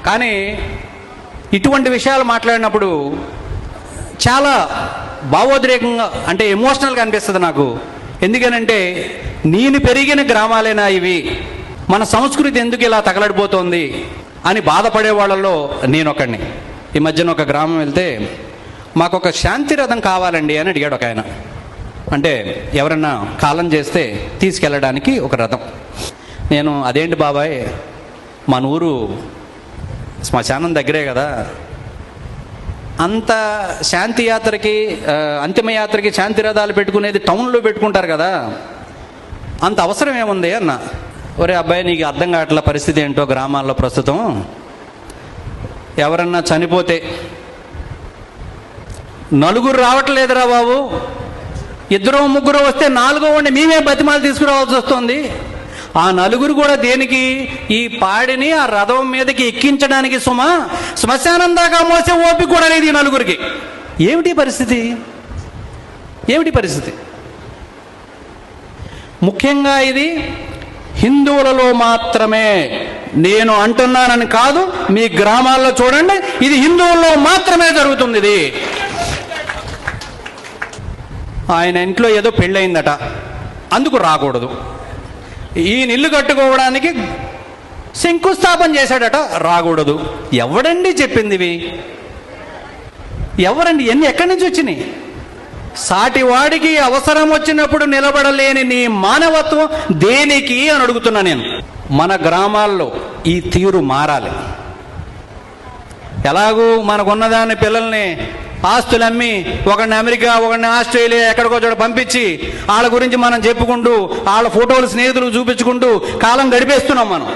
కానీ ఇటువంటి విషయాలు మాట్లాడినప్పుడు చాలా భావోద్రేకంగా, అంటే ఎమోషనల్గా అనిపిస్తుంది నాకు. ఎందుకనంటే నేను పెరిగిన గ్రామాలేనా ఇవి, మన సంస్కృతి ఎందుకు ఇలా తగలడిపోతుంది అని బాధపడే వాళ్ళలో నేను ఒకడిని. ఈ మధ్యన ఒక గ్రామం వెళ్తే మాకు ఒక శాంతి రథం కావాలండి అని అడిగాడు ఒక ఆయన. అంటే ఎవరన్నా కాలం చేస్తే తీసుకెళ్ళడానికి ఒక రథం. నేను అదేంటి బాబాయ్, మన ఊరు శ్మశానం దగ్గరే కదా, అంత శాంతి యాత్రకి అంతిమయాత్రకి శాంతి రథాలు పెట్టుకునేది టౌన్లో పెట్టుకుంటారు కదా, అంత అవసరం ఏముంది అన్న. ఒరే అబ్బాయి, నీకు అర్థం కావట్ల పరిస్థితి ఏంటో గ్రామాల్లో ప్రస్తుతం. ఎవరన్నా చనిపోతే నలుగురు రావట్లేదురా బాబు, ఇద్దరు ముగ్గురు వస్తే నాలుగో వాడిని మేమే బతిమాలు తీసుకురావాల్సి వస్తుంది. ఆ నలుగురు కూడా దేనికి? ఈ పాడిని ఆ రథం మీదకి ఎక్కించడానికి సుమా, శ్మశానం దాకా మోసే ఓపిక కూడా లేదు ఈ నలుగురికి. ఏమిటి పరిస్థితి? ఏమిటి పరిస్థితి? ముఖ్యంగా ఇది హిందువులలో మాత్రమే, నేను అంటున్నానని కాదు, మీ గ్రామాల్లో చూడండి, ఇది హిందువుల్లో మాత్రమే జరుగుతుంది. ఇది ఆయన ఇంట్లో ఏదో పెళ్ళయిందట, అందుకు రాకూడదు. ఈయన ఇల్లు కట్టుకోవడానికి శంకుస్థాపన చేశాడట, రాకూడదు. ఎవడండి చెప్పింది ఇవి? ఎవరండి? ఎక్కడి నుంచి వచ్చినాయి? సాటివాడికి అవసరం వచ్చినప్పుడు నిలబడలేని నీ మానవత్వం దేనికి అని అడుగుతున్నా నేను. మన గ్రామాల్లో ఈ తీరు మారాలి. ఎలాగూ మనకున్నదాన్ని పిల్లల్ని ఆస్తులు అమ్మి ఒకడిని అమెరికా, ఒకడిని ఆస్ట్రేలియా, ఎక్కడికో చోట పంపించి వాళ్ళ గురించి మనం చెప్పుకుంటూ, వాళ్ళ ఫోటోలు స్నేహితులు చూపించుకుంటూ కాలం గడిపేస్తున్నాం మనం.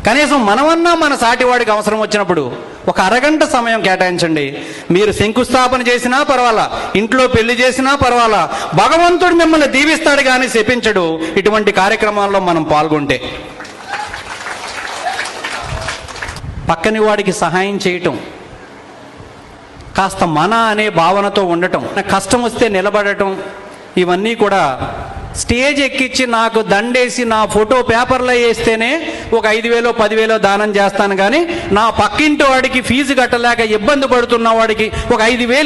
కనీసం మనమన్నా మన సాటివాడికి అవసరం వచ్చినప్పుడు ఒక అరగంట సమయం కేటాయించండి. మీరు శంకుస్థాపన చేసినా పర్వాలా, ఇంట్లో పెళ్లి చేసినా పర్వాలా, భగవంతుడు మిమ్మల్ని దీవిస్తాడు కానీ శపించడు ఇటువంటి కార్యక్రమాల్లో మనం పాల్గొంటే. పక్కని వాడికి సహాయం చేయటం, కాస్త మన అనే భావనతో ఉండటం, కష్టం వస్తే నిలబడటం, ఇవన్నీ కూడా స్టేజ్ ఎక్కించి నాకు దండేసి నా ఫోటో పేపర్లో వేస్తేనే ఒక 5,000 10,000 దానం చేస్తాను. కానీ నా పక్కింటి వాడికి ఫీజు కట్టలేక ఇబ్బంది పడుతున్న వాడికి ఒక 5,000